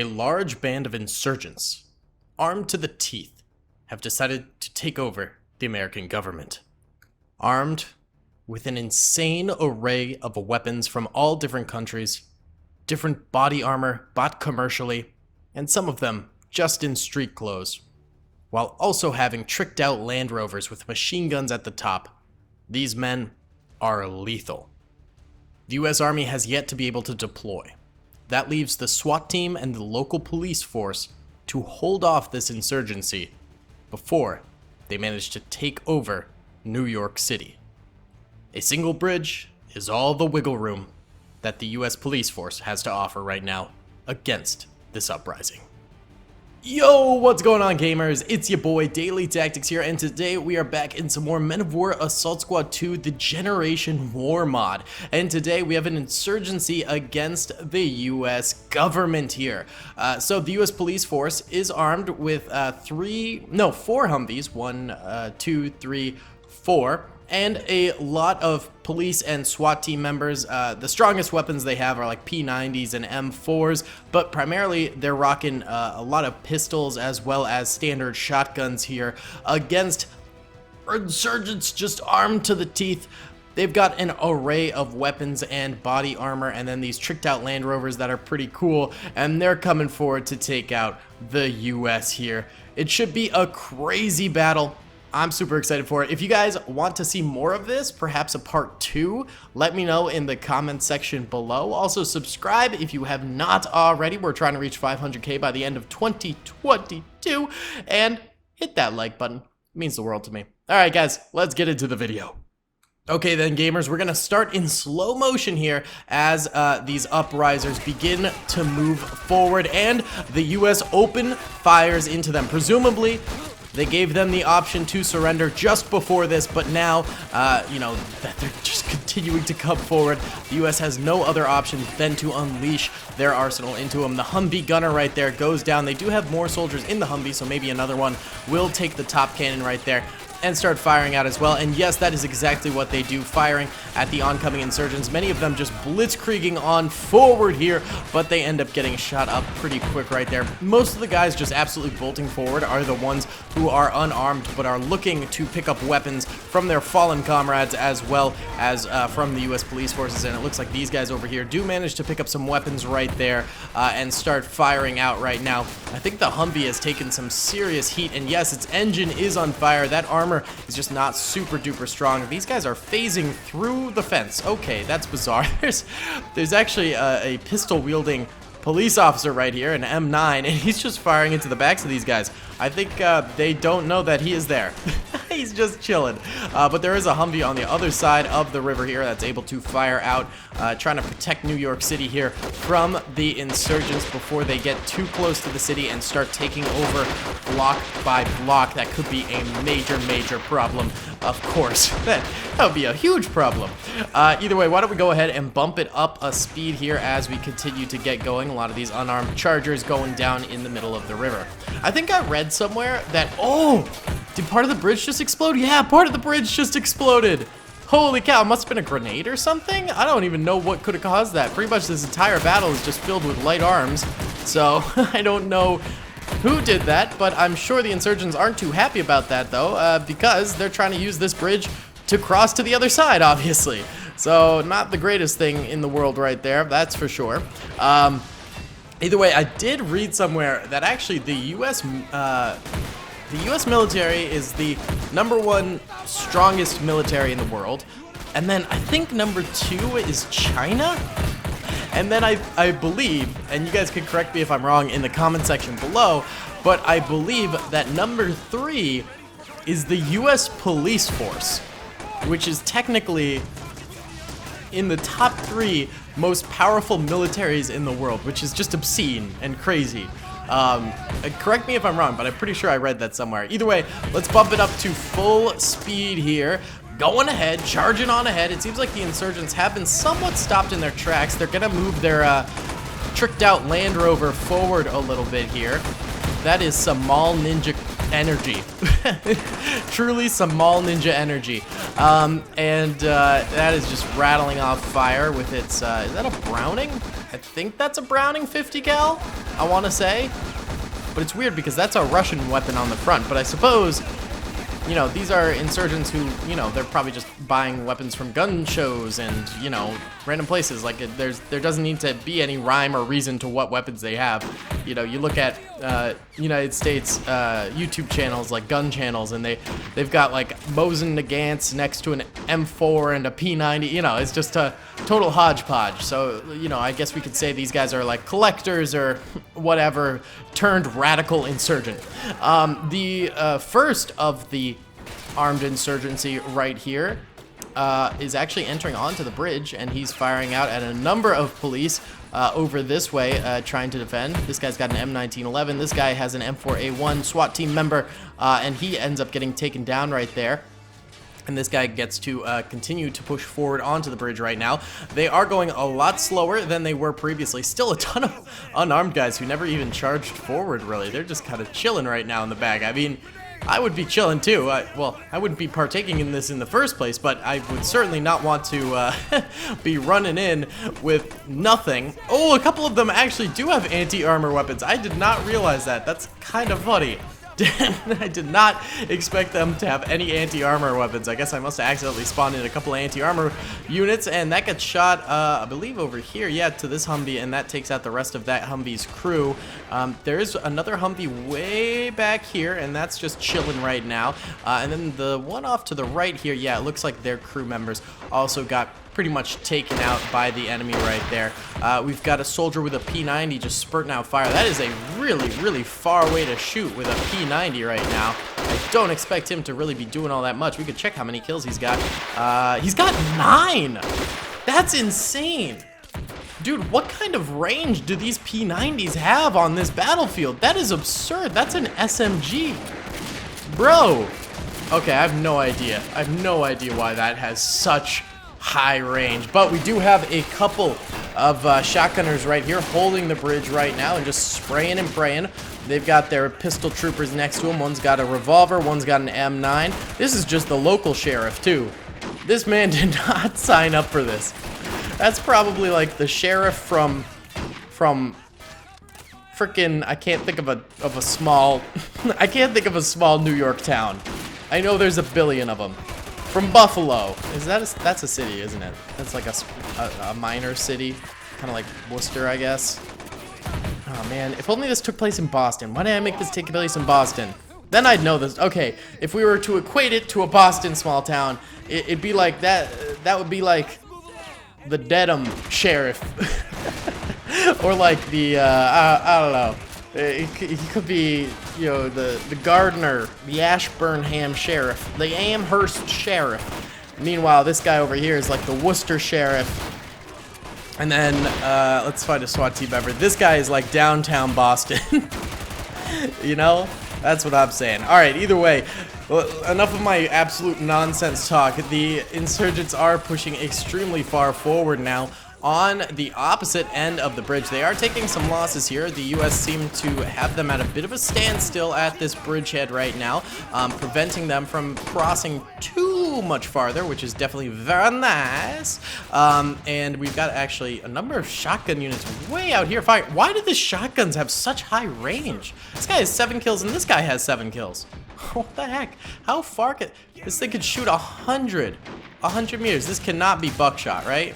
A large band of insurgents, armed to the teeth, have decided to take over the American government. Armed with an insane array of weapons from all different countries, different body armor bought commercially, and some of them just in street clothes, while also having tricked out Land Rovers with machine guns at the top. These men are lethal. The US Army has yet to be able to deploy. That leaves the SWAT team and the local police force to hold off this insurgency before they manage to take over New York City. A single bridge is all the wiggle room that the US police force has to offer right now against this uprising. Yo, what's going on, gamers? It's your boy Daily Tactics here, and today we are back in some more Men of War Assault Squad 2, the Generation War mod. And today we have an insurgency against the US government here. So the US police force is armed with 4 Humvees, 1, 2, 3, 4. And a lot of police and SWAT team members. The strongest weapons they have are like P90s and M4s, but primarily they're rocking a lot of pistols as well as standard shotguns here against insurgents just armed to the teeth. They've got an array of weapons and body armor, and then these tricked out Land Rovers that are pretty cool, and they're coming forward to take out the US here. It should be a crazy battle. I'm super excited for it. If you guys want to see more of this, perhaps a part 2, let me know in the comment section below. Also, subscribe if you have not already. We're trying to reach 500K by the end of 2022. And hit that like button. It means the world to me. Alright guys, let's get into the video. Okay then, gamers, we're gonna start in slow motion here as these uprisers begin to move forward, and the US open fires into them. Presumably, they gave them the option to surrender just before this, but now, that they're just continuing to come forward. The US has no other option than to unleash their arsenal into them. The Humvee gunner right there goes down. They do have more soldiers in the Humvee, so maybe another one will take the top cannon right there and start firing out as well. And yes, that is exactly what they do, firing at the oncoming insurgents. Many of them just blitzkrieging on forward here, but they end up getting shot up pretty quick right there. Most of the guys just absolutely bolting forward are the ones who are unarmed but are looking to pick up weapons from their fallen comrades as well as from the US police forces. And it looks like these guys over here do manage to pick up some weapons right there and start firing out right now. I think the Humvee has taken some serious heat, and yes, its engine is on fire. That armor is just not super duper strong. These guys are phasing through the fence. Okay, that's bizarre. There's actually a pistol wielding police officer right here, an M9, and he's just firing into the backs of these guys. I think they don't know that he is there. He's just chilling. But there is a Humvee on the other side of the river here that's able to fire out, trying to protect New York City here from the insurgents before they get too close to the city and start taking over block by block. That could be a major problem, of course. That would be a huge problem. Either way, why don't we go ahead and bump it up a speed here as we continue to get going. A lot of these unarmed chargers going down in the middle of the river. I think I read somewhere that, did part of the bridge just explode? Yeah, part of the bridge just exploded. Holy cow, it must have been a grenade or something? I don't even know what could have caused that. Pretty much this entire battle is just filled with light arms. So, I don't know who did that, but I'm sure the insurgents aren't too happy about that, though, because they're trying to use this bridge to cross to the other side, obviously. So, not the greatest thing in the world right there, that's for sure. Either way, I did read somewhere that actually the US military is the #1 strongest military in the world, and then I think #2 is China, and then I believe, and you guys can correct me if I'm wrong in the comment section below, but I believe that #3 is the US police force, which is technically in the top 3 most powerful militaries in the world, which is just obscene and crazy. Correct me if I'm wrong, but I'm pretty sure I read that somewhere. Either way, let's bump it up to full speed here. Going ahead, charging on ahead. It seems like the insurgents have been somewhat stopped in their tracks. They're gonna move their tricked out Land Rover forward a little bit here. That is some mall ninja energy. Truly some mall ninja energy. That is just rattling off fire with its, is that a Browning? I think that's a Browning 50 cal, I want to say. But it's weird because that's a Russian weapon on the front. But I suppose, you know, these are insurgents who, you know, they're probably just buying weapons from gun shows and, you know, random places. Like, there doesn't need to be any rhyme or reason to what weapons they have. You know, you look at United States YouTube channels, like gun channels, and they've got, like, Mosin Nagants next to an M4 and a P90. You know, it's just a total hodgepodge. So, you know, I guess we could say these guys are, like, collectors or whatever, turned radical insurgent. The first of the armed insurgency right here is actually entering onto the bridge, and he's firing out at a number of police over this way, trying to defend. This guy's got an M1911. This guy has an M4A1 SWAT team member, and he ends up getting taken down right there. And this guy gets to continue to push forward onto the bridge right now. They are going a lot slower than they were previously. Still a ton of unarmed guys who never even charged forward, really. They're just kind of chilling right now in the back. I mean, I would be chilling too. Well, I wouldn't be partaking in this in the first place, but I would certainly not want to be running in with nothing. Oh, a couple of them actually do have anti-armor weapons. I did not realize that. That's kind of funny. I did not expect them to have any anti-armor weapons. I guess I must have accidentally spawned in a couple of anti-armor units, and that gets shot, I believe over here, yeah, to this Humvee, and that takes out the rest of that Humvee's crew. There is another Humvee way back here, and that's just chilling right now. And then the one off to the right here, yeah, it looks like their crew members also got pretty much taken out by the enemy right there. We've got a soldier with a P90 just spurting out fire. That is a really, really far way to shoot with a P90 right now. I don't expect him to really be doing all that much. We could check how many kills he's got. He's got 9! That's insane! Dude, what kind of range do these P90s have on this battlefield? That is absurd. That's an SMG. Bro. Okay, I have no idea. I have no idea why that has such high range, but we do have a couple of shotgunners right here holding the bridge right now and just spraying and praying. They've got their pistol troopers next to them. One's got a revolver, one's got an M9. This is just the local sheriff too. This man did not sign up for this. That's probably like the sheriff from frickin', I can't think of a small I can't think of a small New York town. I know there's a billion of them. From Buffalo. That's a city, isn't it? That's like a minor city. Kind of like Worcester, I guess. Oh, man. If only this took place in Boston. Why did I make this take place in Boston? Then I'd know this. Okay, if we were to equate it to a Boston small town, it'd be like that. That would be like the Dedham sheriff. Or like the, I don't know. He could be, you know, the Gardner, the Ashburnham sheriff, the Amherst sheriff. Meanwhile, this guy over here is like the Worcester sheriff. And then, let's find a SWAT team member. This guy is like downtown Boston. You know? That's what I'm saying. Alright, either way, well, enough of my absolute nonsense talk. The insurgents are pushing extremely far forward now. On the opposite end of the bridge, they are taking some losses here. The US seem to have them at a bit of a standstill at this bridgehead right now, preventing them from crossing too much farther, which is definitely very nice. And we've got actually a number of shotgun units way out here firing. Why do the shotguns have such high range? This guy has 7 kills and this guy has 7 kills. What the heck? How far could this thing could shoot 100 meters? This cannot be buckshot, right?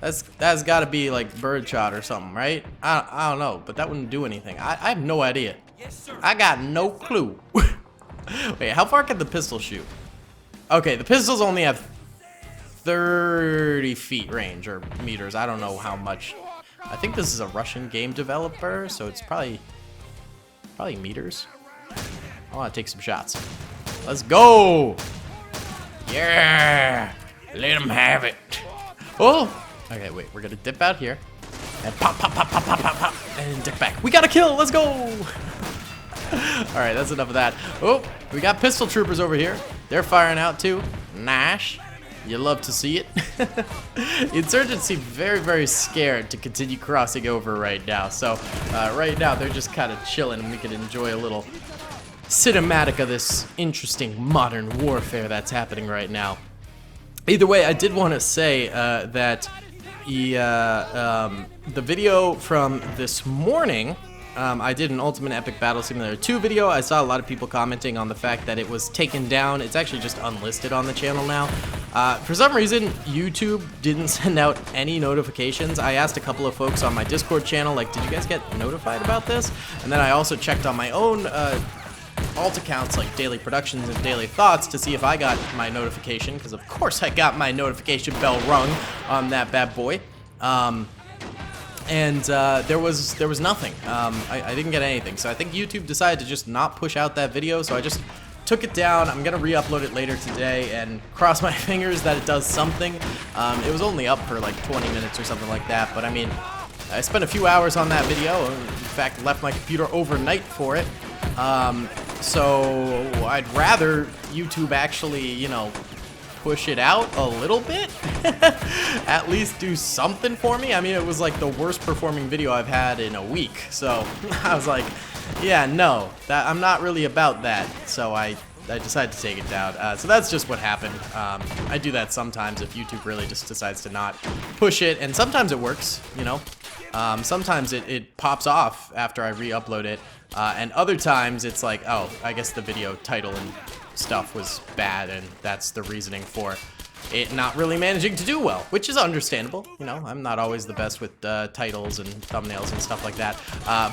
That's got to be like birdshot or something, right? I don't know, but that wouldn't do anything. I have no idea. I got no clue. Wait, how far can the pistol shoot? Okay, the pistols only have 30 feet range or meters. I don't know how much. I think this is a Russian game developer, so it's probably meters. I want to take some shots. Let's go! Yeah! Let them have it. Oh! Okay, wait, we're gonna dip out here. And pop, pop, pop, pop, pop, pop, pop, and dip back. We got a kill, let's go! Alright, that's enough of that. Oh, we got pistol troopers over here. They're firing out too. Nice. You love to see it. Insurgents seem very, very scared to continue crossing over right now. So, right now, they're just kind of chilling and we can enjoy a little cinematic of this interesting modern warfare that's happening right now. Either way, I did want to say that, the video from this morning, I did an Ultimate Epic Battle Simulator 2 video. I saw a lot of people commenting on the fact that it was taken down. It's actually just unlisted on the channel now. For some reason, YouTube didn't send out any notifications. I asked a couple of folks on my Discord channel, like, did you guys get notified about this? And then I also checked on my own alt accounts like Daily Productions and Daily Thoughts to see if I got my notification, because of course I got my notification bell rung on that bad boy. And there was nothing. I didn't get anything, so I think YouTube decided to just not push out that video, so I just took it down. I'm gonna re-upload it later today and cross my fingers that it does something. It was only up for like 20 minutes or something like that, but I mean, I spent a few hours on that video. In fact, left my computer overnight for it. So I'd rather YouTube actually, you know, push it out a little bit. At least do something for me. I mean, it was like the worst performing video I've had in a week. So I was like, yeah, no, I'm not really about that. So I decided to take it down. So that's just what happened. I do that sometimes if YouTube really just decides to not push it. And sometimes it works, you know. Sometimes it pops off after I re-upload it. And other times it's like, oh, I guess the video title and stuff was bad, and that's the reasoning for it not really managing to do well, which is understandable. You know, I'm not always the best with titles and thumbnails and stuff like that.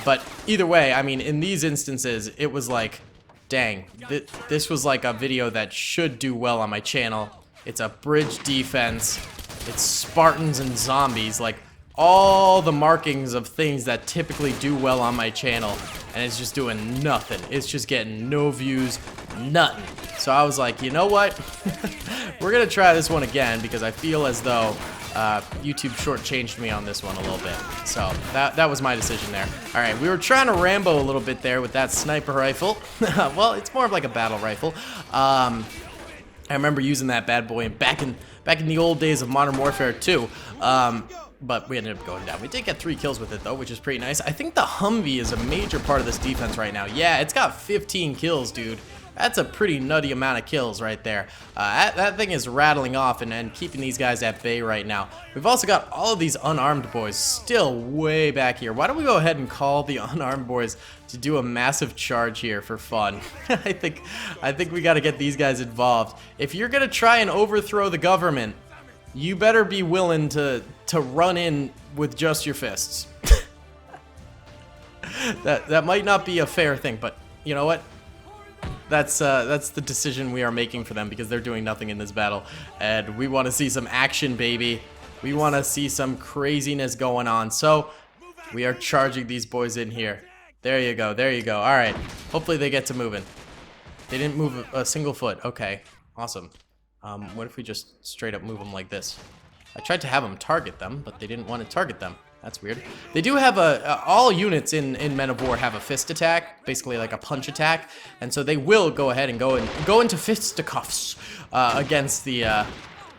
But either way, I mean, in these instances, it was like, dang, this was like a video that should do well on my channel. It's a bridge defense. It's Spartans and zombies, like all the markings of things that typically do well on my channel, and it's just doing nothing. It's just getting no views, nothing. So I was like, you know what? We're gonna try this one again, because I feel as though YouTube shortchanged me on this one a little bit. So that was my decision there. All right, we were trying to Rambo a little bit there with that sniper rifle. Well, it's more of like a battle rifle. I remember using that bad boy back in the old days of Modern Warfare 2. But we ended up going down. We did get 3 kills with it, though, which is pretty nice. I think the Humvee is a major part of this defense right now. Yeah, it's got 15 kills, dude. That's a pretty nutty amount of kills right there. That thing is rattling off and keeping these guys at bay right now. We've also got all of these unarmed boys still way back here. Why don't we go ahead and call the unarmed boys to do a massive charge here for fun? I think we got to get these guys involved. If you're going to try and overthrow the government, you better be willing to run in with just your fists. That might not be a fair thing, but you know what? That's the decision we are making for them, because they're doing nothing in this battle, and we want to see some action, baby. We want to see some craziness going on. So we are charging these boys in here. There you go. There you go. All right. Hopefully they get to moving. They didn't move a single foot. Okay. Awesome. What if we just straight up move them like this? I tried to have them target them, but they didn't want to target them. That's weird. They do have all units in Men of War have a fist attack, basically like a punch attack, and so they will go ahead and go into fisticuffs against the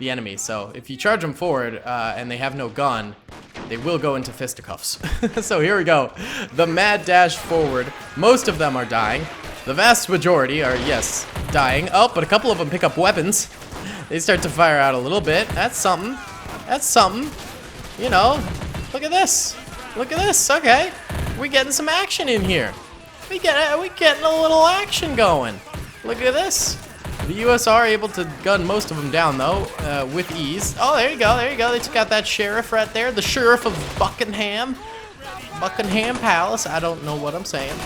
enemy. So if you charge them forward and they have no gun, they will go into fisticuffs. So here we go. The mad dash forward. Most of them are dying. The vast majority are, yes, dying. Oh, but a couple of them pick up weapons. They start to fire out a little bit. That's something. That's something. You know, look at this. Look at this. Okay. We're getting some action in here. We getting a little action going. Look at this. The US are able to gun most of them down, though, with ease. Oh, there you go. There you go. They took out that sheriff right there. The sheriff of Buckingham. Buckingham Palace. I don't know what I'm saying.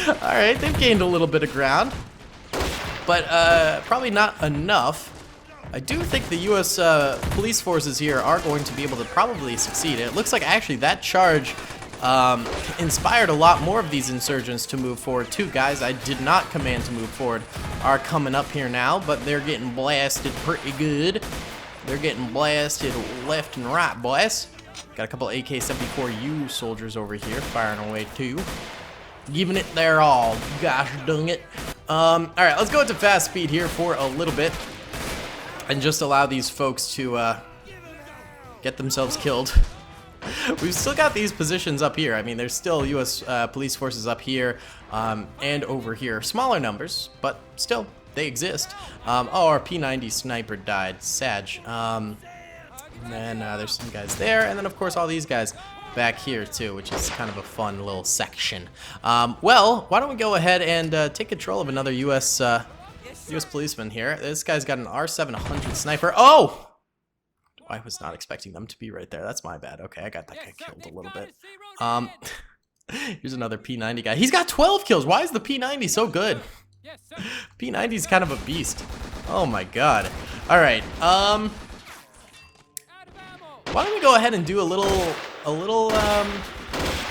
Alright, they've gained a little bit of ground, but probably not enough. I do think the US police forces here are going to be able to probably succeed. It looks like actually that charge inspired a lot more of these insurgents to move forward. 2 guys I did not command to move forward are coming up here now, but they're getting blasted pretty good. They're getting blasted left and right, boys. Got a couple AK-74U soldiers over here firing away too. Giving it their all. Gosh dang it. Alright, let's go into fast speed here for a little bit. And just allow these folks to get themselves killed. We've still got these positions up here. I mean, there's still US police forces up here and over here. Smaller numbers, but still, they exist. Oh, our P90 sniper died. Sag. And then there's some guys there, and then of course all these guys back here too, which is kind of a fun little section. Well, why don't we go ahead and take control of another US policeman here. This guy's got an R700 sniper. Oh! I was not expecting them to be right there. That's my bad. Okay, I got that guy killed a little bit. Here's another P90 guy. He's got 12 kills. Why is the P90 so good? P90 is kind of a beast. Oh my god. All right. Why don't we go ahead and do a little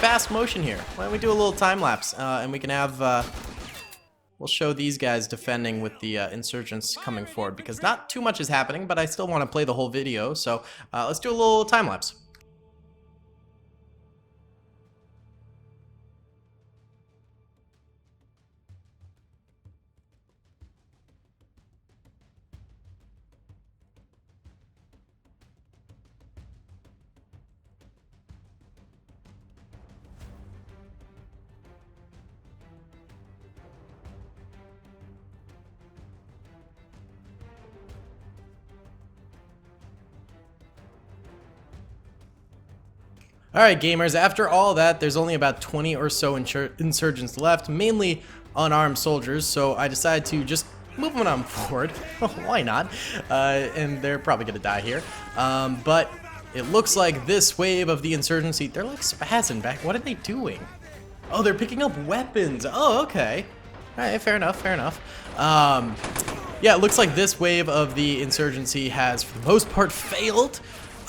fast motion here? Why don't we do a little time lapse and we can have we'll show these guys defending with the insurgents coming forward, because not too much is happening, but I still want to play the whole video. So let's do a little time lapse. Alright gamers, after all that, there's only about 20 or so insurgents left, mainly unarmed soldiers, so I decided to just move them on forward. Why not? And they're probably gonna die here. But it looks like this wave of the insurgency, they're like spazzing back. What are they doing? Oh, they're picking up weapons. Oh, okay. Alright, fair enough, fair enough. Yeah, it looks like this wave of the insurgency has, for the most part, failed.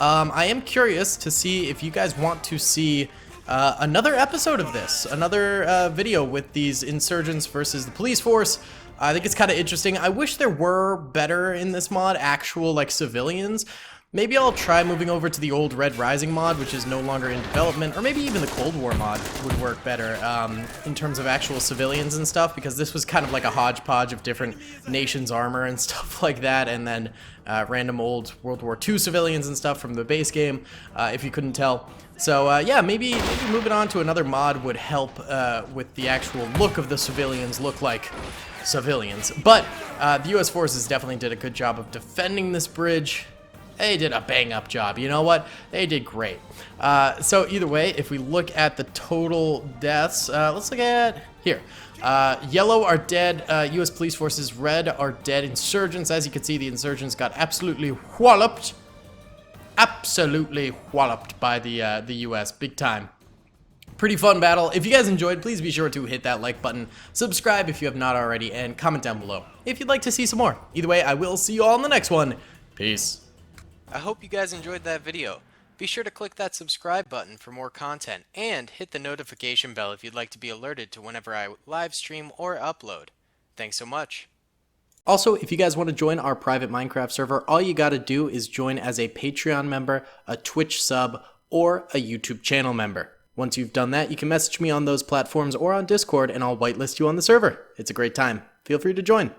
I am curious to see if you guys want to see another episode of this, another video with these insurgents versus the police force. I think it's kind of interesting. I wish there were better in this mod, actual like civilians. Maybe I'll try moving over to the old Red Rising mod, which is no longer in development, or maybe even the Cold War mod would work better in terms of actual civilians and stuff, because this was kind of like a hodgepodge of different nations' armor and stuff like that, and then random old World War II civilians and stuff from the base game, if you couldn't tell. So yeah, maybe moving on to another mod would help with the actual look of the civilians look like civilians. But the US forces definitely did a good job of defending this bridge. They did a bang-up job. You know what? They did great. So either way, if we look at the total deaths, let's look at here. Yellow are dead US police forces. Red are dead insurgents. As you can see, the insurgents got absolutely walloped. Absolutely walloped by the US. Big time. Pretty fun battle. If you guys enjoyed, please be sure to hit that like button, subscribe if you have not already, and comment down below if you'd like to see some more. Either way, I will see you all in the next one. Peace. I hope you guys enjoyed that video. Be sure to click that subscribe button for more content, and hit the notification bell if you'd like to be alerted to whenever I live stream or upload. Thanks so much. Also, if you guys want to join our private Minecraft server, all you gotta do is join as a Patreon member, a Twitch sub, or a YouTube channel member. Once you've done that, you can message me on those platforms or on Discord, and I'll whitelist you on the server. It's a great time. Feel free to join.